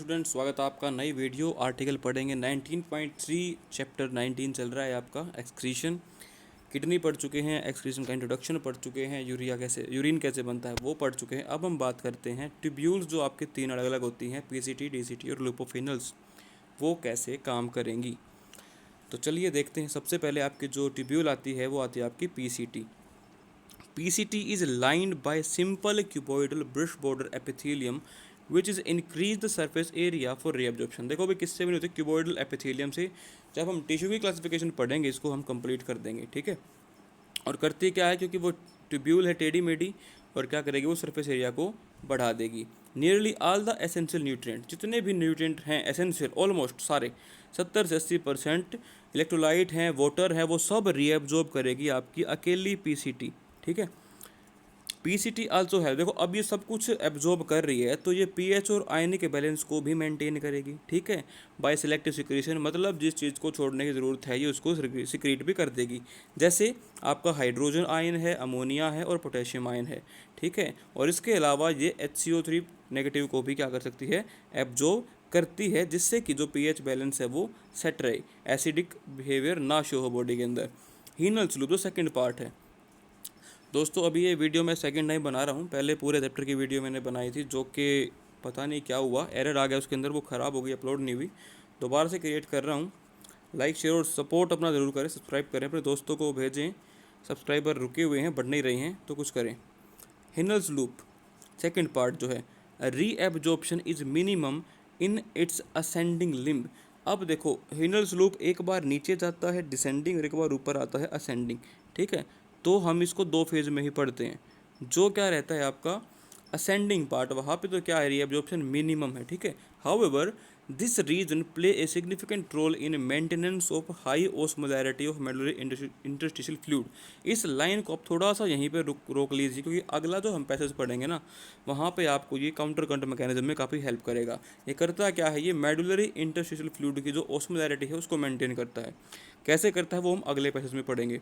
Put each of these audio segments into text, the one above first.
Student, स्वागत है आपका नई वीडियो आर्टिकल पढ़ेंगे 19.3 चैप्टर 19 चल रहा है आपका एक्सक्रीशन। किडनी पढ़ चुके हैं, एक्सक्रीशन का इंट्रोडक्शन पढ़ चुके हैं, यूरिन कैसे बनता है वो पढ़ चुके हैं। अब हम बात करते हैं ट्यूब्यूल्स जो आपके तीन अलग अलग होती हैं, पीसीटी, डीसीटी और लुपोफिनल्स, वो कैसे काम करेंगी। तो चलिए देखते हैं। सबसे पहले आपकी जो ट्यूब्यूल आती है वो आती है आपकी PCT. PCT is lined by simple cuboidal brush border epithelium which is increase the surface area for reabsorption। देखो भाई, किससे भी नहीं होती, क्यूबोइडल एपिथेलियम से। जब हम टिश्यू की क्लासिफिकेशन पढ़ेंगे इसको हम कंप्लीट कर देंगे, ठीक है। और करती क्या है, क्योंकि वो ट्यूब्यूल है टेढ़ी मेढ़ी, और क्या करेगी वो सरफेस एरिया को बढ़ा देगी। Nearly all the essential nutrient, जितने भी न्यूट्रिएंट हैं एसेंशियल, ऑलमोस्ट सारे 70 से 80% इलेक्ट्रोलाइट हैं, वाटर है, वो सब रीएब्जॉर्ब करेगी आपकी अकेली पीसीटी, ठीक है। पीसीटी आल्सो है, देखो अब ये सब कुछ एब्जॉर्ब कर रही है तो ये पीएच और आयनिक बैलेंस को भी मेंटेन करेगी, ठीक है। बाय सिलेक्टिव सिक्रीशन, मतलब जिस चीज़ को छोड़ने की ज़रूरत है ये उसको सिक्रीट भी कर देगी। जैसे आपका हाइड्रोजन आयन है, अमोनिया है और पोटेशियम आयन है, ठीक है। और इसके अलावा ये HCO3 नेगेटिव को भी क्या कर सकती है, एब्जॉर्ब करती है, जिससे कि जो पीएच बैलेंस है वो सेट रहे, एसिडिक बिहेवियर ना शो हो बॉडी के अंदर। हीनल स्लूप जो सेकेंड पार्ट है दोस्तों, अभी ये वीडियो मैं सेकंड टाइम बना रहा हूँ। पहले पूरे चैप्टर की वीडियो मैंने बनाई थी, जो कि पता नहीं क्या हुआ, एरर आ गया उसके अंदर, वो ख़राब हो गई, अपलोड नहीं हुई। दोबारा से क्रिएट कर रहा हूँ। लाइक शेयर और सपोर्ट अपना ज़रूर करें, सब्सक्राइब करें, अपने दोस्तों को भेजें। सब्सक्राइबर रुके हुए हैं, बढ़ नहीं रहे हैं, तो कुछ करें। हिनल्स लूप सेकेंड पार्ट जो है, reabsorption is minimum in its ascending limb. अब देखो, हिनल्स लूप एक बार नीचे जाता है डिसेंडिंग और एक बार ऊपर आता है असेंडिंग, ठीक है। तो हम इसको दो फेज में ही पढ़ते हैं। जो क्या रहता है आपका असेंडिंग पार्ट, वहाँ पे तो क्या है, रीएब्जॉर्प्शन मिनिमम है, ठीक है। However this region play a significant role in maintenance of high osmolarity of medullary interstitial fluid. इस लाइन को आप थोड़ा सा यहीं पे रोक लीजिए, क्योंकि अगला जो हम पैसेज पढ़ेंगे ना, वहाँ पे आपको ये काउंटर करंट मैकेनिज्म में काफ़ी हेल्प करेगा। ये करता क्या है, ये मेडुलरी इंटरस्टिशियल फ्लूइड की जो ऑस्मोलैरिटी है उसको मेंटेन करता है। कैसे करता है वो हम अगले पैसेज में पढ़ेंगे।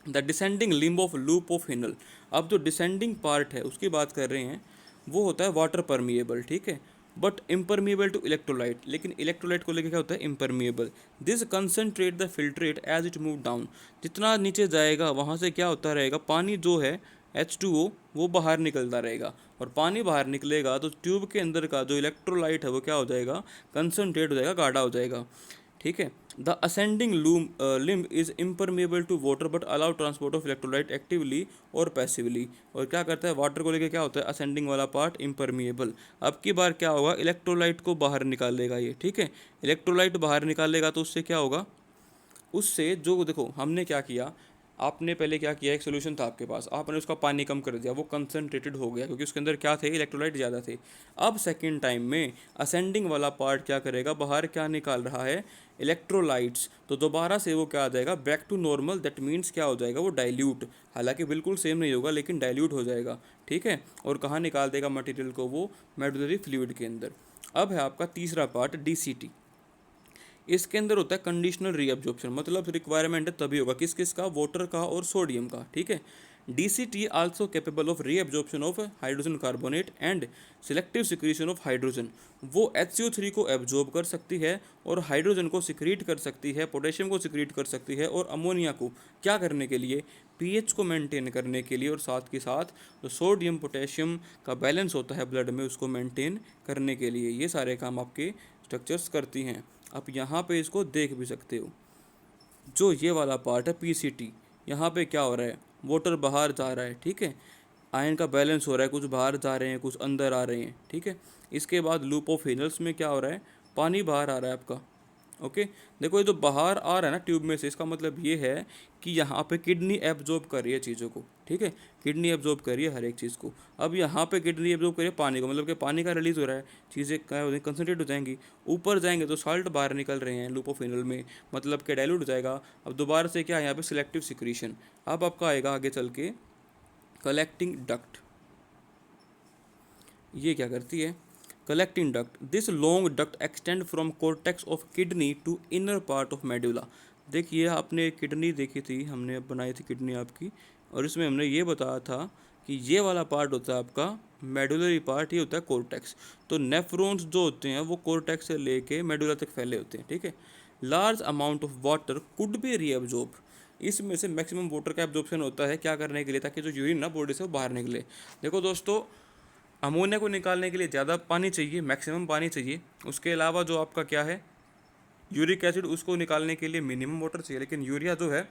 The descending limb of loop of Hinal. अब जो डिसेंडिंग पार्ट है उसकी बात कर रहे हैं, वो होता है वाटर परमिएबल, ठीक है, बट इम्परमिएबल टू इलेक्ट्रोलाइट। लेकिन इलेक्ट्रोलाइट को लेकर क्या होता है, impermeable. This concentrate the filtrate as it move down. जितना नीचे जाएगा वहाँ से क्या होता रहेगा, पानी जो है H2O वो बाहर निकलता रहेगा, और पानी बाहर निकलेगा तो ट्यूब के अंदर का जो इलेक्ट्रोलाइट है वो क्या हो जाएगा, कंसनट्रेट हो जाएगा, गाढ़ा हो जाएगा, ठीक है। The ascending limb is impermeable to water but allow transport of electrolyte actively और पैसिवली। और क्या करता है, वाटर को लेकर क्या होता है, असेंडिंग वाला पार्ट इम्परमिएबल। अब की बार क्या होगा, इलेक्ट्रोलाइट को बाहर निकालेगा ये, ठीक है। इलेक्ट्रोलाइट बाहर निकालेगा तो उससे क्या होगा, उससे जो देखो हमने क्या किया, आपने पहले क्या किया, एक सोल्यूशन था आपके पास, आपने उसका पानी कम कर दिया, वो कंसनट्रेटेड हो गया क्योंकि उसके अंदर क्या थे, इलेक्ट्रोलाइट ज़्यादा थे। अब सेकेंड टाइम में असेंडिंग वाला पार्ट क्या करेगा, बाहर क्या निकाल रहा है, इलेक्ट्रोलाइट्स। तो दोबारा से वो क्या आ जाएगा, back to normal. That means क्या हो जाएगा, वो डाइल्यूट, हालांकि बिल्कुल सेम नहीं होगा लेकिन डाइल्यूट हो जाएगा, ठीक है। और कहाँ निकाल देगा मटेरियल को, वो मेडुलरी फ्लूइड के अंदर। अब है आपका तीसरा पार्ट डीसीटी। इसके अंदर होता है कंडीशनल रीअब्जॉर्प्शन, मतलब रिक्वायरमेंट है तभी होगा, किस किस का, वाटर का और सोडियम का, ठीक है। DCT also capable of reabsorption of hydrogen carbonate and selective secretion of hydrogen. वो HCO3 को एब्जॉर्ब कर सकती है और हाइड्रोजन को सिक्रीट कर सकती है, पोटेशियम को सिक्रीट कर सकती है, और अमोनिया को क्या करने के लिए, पीएच को मेंटेन करने के लिए, और साथ के साथ जो सोडियम पोटेशियम का बैलेंस होता है ब्लड में उसको मेंटेन करने के लिए। ये सारे काम आपके स्ट्रक्चर्स करती हैं। आप यहाँ पे इसको देख भी सकते हो। जो ये वाला पार्ट है पीसीटी, यहाँ पे क्या हो रहा है, वाटर बाहर जा रहा है, ठीक है, आयन का बैलेंस हो रहा है, कुछ बाहर जा रहे हैं कुछ अंदर आ रहे हैं, ठीक है। इसके बाद लूप ऑफ हिनल्स में क्या हो रहा है, पानी बाहर आ रहा है आपका, ओके। देखो ये जो बाहर आ रहा है ना ट्यूब में से, इसका मतलब ये है कि यहाँ पे किडनी एब्जॉर्ब कर रही है चीज़ों को, ठीक है, किडनी एब्जॉर्ब कर रही है हर एक चीज़ को। अब यहाँ पे किडनी एब्जॉर्ब कर रही है पानी को, मतलब कि पानी का रिलीज हो रहा है, चीज़ें क्या हो जाएंगी, कंसनट्रेट हो जाएंगी। ऊपर जाएंगे तो सॉल्ट बाहर निकल रहे हैं लूपोफिनल में, मतलब कि डाइल्यूट हो जाएगा। अब दोबारा से क्या है, यहाँ पे सिलेक्टिव सिक्रीशन। अब आपका आएगा आगे चल के कलेक्टिंग डक्ट। ये क्या करती है, collecting duct. This long duct extend from cortex of kidney to inner part of medulla. देखिए आपने किडनी देखी थी, हमने बनाई थी किडनी आपकी, और इसमें हमने ये बताया था कि ये वाला पार्ट होता है आपका मेडुलरी पार्ट ये होता है कोर्टेक्स। तो नेफ्रॉन्स जो होते हैं वो कोर्टेक्स से लेके मेडुला तक फैले होते हैं, ठीक है। Large amount of water could be reabsorb, इसमें से मैक्सिमम वाटर का एब्जॉर्प्शन होता है क्या करने के लिए, ताकि जो यूरिन ना बॉडी से वो बाहर निकले। देखो दोस्तों, अमोनिया को निकालने के लिए ज़्यादा पानी चाहिए, मैक्सिमम पानी चाहिए। उसके अलावा जो आपका क्या है, यूरिक एसिड, उसको निकालने के लिए मिनिमम वाटर चाहिए। लेकिन यूरिया जो है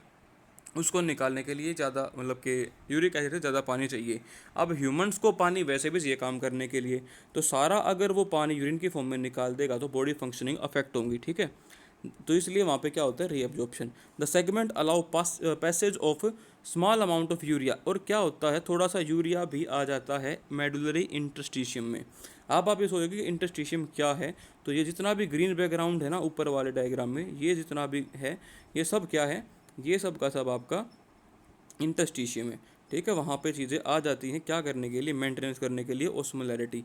उसको निकालने के लिए ज़्यादा, मतलब कि यूरिक एसिड से ज़्यादा पानी चाहिए। अब ह्यूमंस को पानी वैसे भी चाहिए काम करने के लिए, तो सारा अगर वो पानी यूरिन की फॉर्म में निकाल देगा तो बॉडी फंक्शनिंग अफेक्ट होंगी, ठीक है। तो इसलिए वहाँ पे क्या होता है, reabsorption. The segment allow passage of small amount of urea, और क्या होता है, थोड़ा सा यूरिया भी आ जाता है मेडुलरी इंटरस्टिशियम में। अब आप ये सोचोगे कि इंटरस्टिशियम क्या है, तो ये जितना भी ग्रीन बैकग्राउंड है ना ऊपर वाले डायग्राम में, ये जितना भी है ये सब क्या है, ये सब का सब आपका इंटरस्टिशियम है, ठीक है। वहाँ पे चीज़ें आ जाती हैं क्या करने के लिए, मेंटेनेंस करने के लिए osmolarity.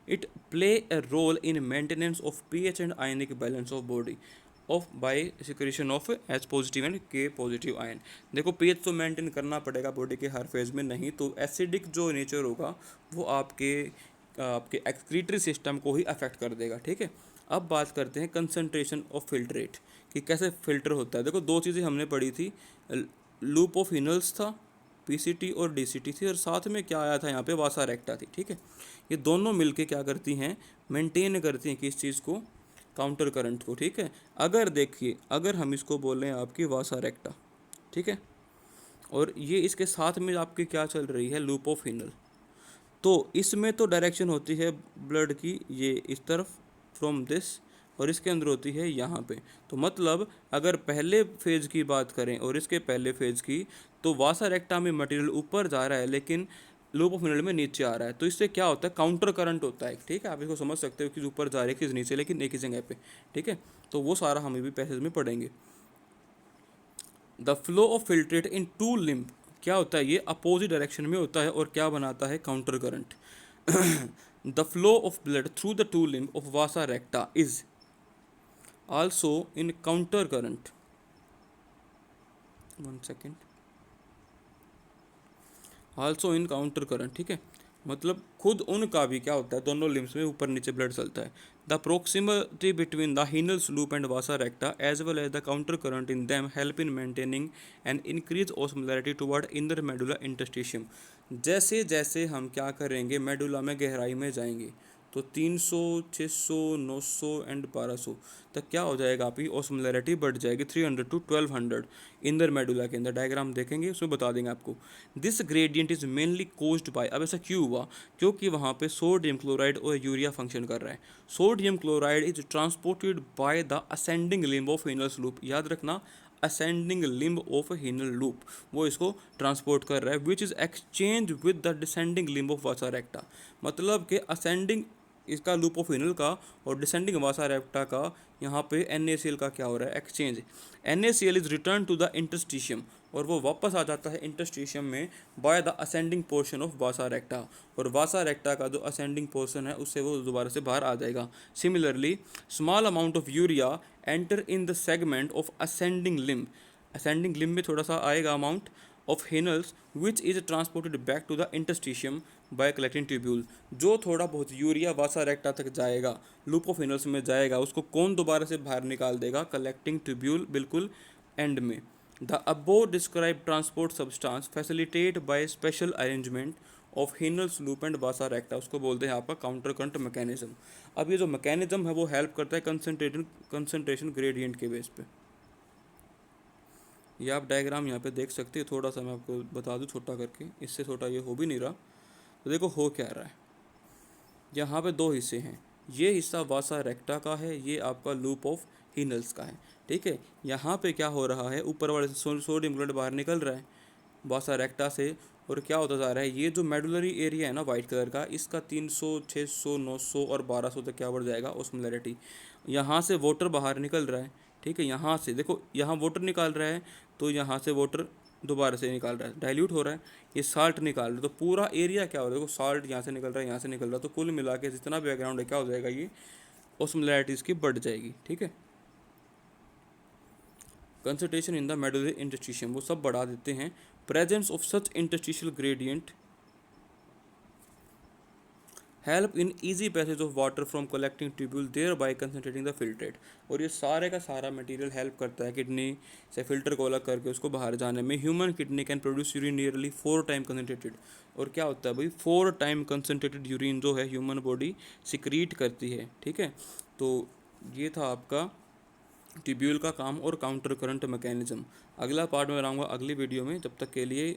It play a role in maintenance of pH and ionic balance of body of by secretion of H positive and K positive ion. देखो पीएच तो मेंटेन करना पड़ेगा बॉडी के हर फेज में, नहीं तो एसिडिक जो नेचर होगा वो आपके आपके एक्सक्रीटरी सिस्टम को ही अफेक्ट कर देगा, ठीक है। अब बात करते हैं कंसंट्रेशन ऑफ फिल्ट्रेट, कि कैसे फिल्टर होता है। देखो दो चीज़ें हमने पढ़ी थी, लूप ऑफ हिनल्स था, पीसीटी और डीसीटी थी, और साथ में क्या आया था यहाँ पे, वासा रेक्टा थी, ठीक है। ये दोनों मिलके क्या करती हैं, मेंटेन करती हैं किस चीज़ को, काउंटर करंट को, ठीक है। अगर देखिए, अगर हम इसको बोल रहे हैं आपकी वासा रेक्टा, ठीक है, और ये इसके साथ में आपकी क्या चल रही है, लूप ऑफ हिनल, तो इसमें तो डायरेक्शन होती है ब्लड की ये इस तरफ फ्रॉम दिस, और इसके अंदर होती है यहाँ पे। तो मतलब अगर पहले फेज की बात करें और इसके पहले फेज की, तो वासा रेक्टा में मटेरियल ऊपर जा रहा है लेकिन लूप ऑफ मिनरल में नीचे आ रहा है। तो इससे क्या होता है, काउंटर करंट होता है, ठीक है। आप इसको समझ सकते हो कि ऊपर जा रही है किस नीचे, लेकिन एक ही जगह पे, ठीक है। तो वो सारा हमें भी पैसेज में पढ़ेंगे। The flow of filtrate into limb, क्या होता है, ये अपोजिट डायरेक्शन में होता है और क्या बनाता है, counter current. The flow of blood through the two limb of vasa रेक्टा is also in counter current, one second, also in counter current, ठीक है। मतलब खुद उनका भी क्या होता है, दोनों लिम्स में ऊपर नीचे ब्लड चलता है। The proximity between the Henle's loop and vasa recta as well as the counter current in them help in maintaining and increase osmolarity toward inner medulla interstitium. जैसे जैसे हम क्या करेंगे, मेडुला में गहराई में जाएंगे, तो 300, 600, 900 एंड 1200 तक क्या हो जाएगा, आपकी ऑस्मोलैरिटी बढ़ जाएगी 300 टू 1200 इंदर मेडुला के अंदर। डायग्राम देखेंगे उसमें बता देंगे आपको। This gradient is mainly caused by, अब ऐसा क्यों हुआ, क्योंकि वहाँ पे सोडियम क्लोराइड और यूरिया फंक्शन कर रहा है। Sodium chloride is transported by the ascending limb of Henle's loop, याद रखना, ascending limb of Henle loop वो इसको ट्रांसपोर्ट कर रहा है, which is exchange with the descending limb of vasa recta. मतलब कि असेंडिंग इसका लूप ऑफ हिनल का और डिसेंडिंग वासा रेक्टा का यहाँ पे NaCl का क्या हो रहा है, exchange. NaCl is return to the interstitium, और वो वापस आ जाता है इंटरस्टिशियम में by the ascending portion of vasa recta, और वासा रेक्टा का जो असेंडिंग पोर्शन है उससे वो दोबारा से बाहर आ जाएगा। Similarly small amount of urea enter in the segment of ascending limb, ascending limb में थोड़ा सा आएगा amount of Henle's which is transported back to the interstitium by collecting tubule. जो थोड़ा बहुत यूरिया वासा रेक्टा तक जाएगा, लूप ऑफ हिनल्स में जाएगा, उसको कौन दोबारा से बाहर निकाल देगा, कलेक्टिंग ट्यूब्यूल, बिल्कुल एंड में। The above describe transport substance facilitate by special arrangement of Henle's loop and vasa recta, उसको बोलते हैं आपका काउंटर करंट मैकेनिज्म। अब ये जो मैकेनिज्म है वो हेल्प करता है कंसंट्रेशन ग्रेडियंट के बेस पे। ये आप डायग्राम यहाँ पे देख सकते हैं, थोड़ा सा मैं आपको बता दूँ छोटा करके, इससे छोटा ये हो भी नहीं रहा। तो देखो हो क्या रहा है, यहाँ पे दो हिस्से हैं, ये हिस्सा वासा रेक्टा का है, ये आपका लूप ऑफ हिनल्स का है, ठीक है। यहाँ पे क्या हो रहा है, ऊपर वाले से सोडियम क्लोराइड बाहर निकल रहा है वासा रेक्टा से, और क्या होता जा रहा है, ये जो मेडुलरी एरिया है ना वाइट कलर का, इसका 300, 600, 900 और 1200 तक क्या बढ़ जाएगा, ऑस्मोलैरिटी। यहाँ से वाटर बाहर निकल रहा है, ठीक है। यहाँ से देखो, यहाँ वाटर निकाल रहा है, तो यहाँ से वाटर दोबारा से निकाल रहा है, डाइल्यूट हो रहा है, ये साल्ट निकाल रहा है, तो पूरा एरिया क्या हो रहा है, देखो साल्ट यहाँ से निकल रहा है, यहाँ से निकल रहा है, तो कुल मिला के जितना भी बैकग्राउंड है क्या हो जाएगा, ये ऑस्मोलैरिटीज़ की बढ़ जाएगी, ठीक है। Concentration in the medullary interstitium वो सब बढ़ा देते हैं। Presence of such interstitial gradient help in easy passage of water from collecting tubule there by concentrating the filtrate. और ये सारे का सारा मटेरियल हेल्प करता है किडनी से फिल्टर को अलग करके उसको बाहर जाने में। Human kidney can produce urine nearly 4 time concentrated. और क्या होता है भाई, 4 टाइम कंसनट्रेटेड यूरिन जो है ह्यूमन बॉडी सिक्रीट करती है, ठीक है। तो ये था आपका ट्यूब्यूल का काम और काउंटर करंट मैकेनिज्म। अगला पार्ट में रहूँगा अगली वीडियो में। जब तक के लिए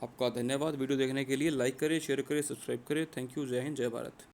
आपका धन्यवाद। वीडियो देखने के लिए लाइक करें, शेयर करें, सब्सक्राइब करें। Thank you. जय हिंद, जय भारत।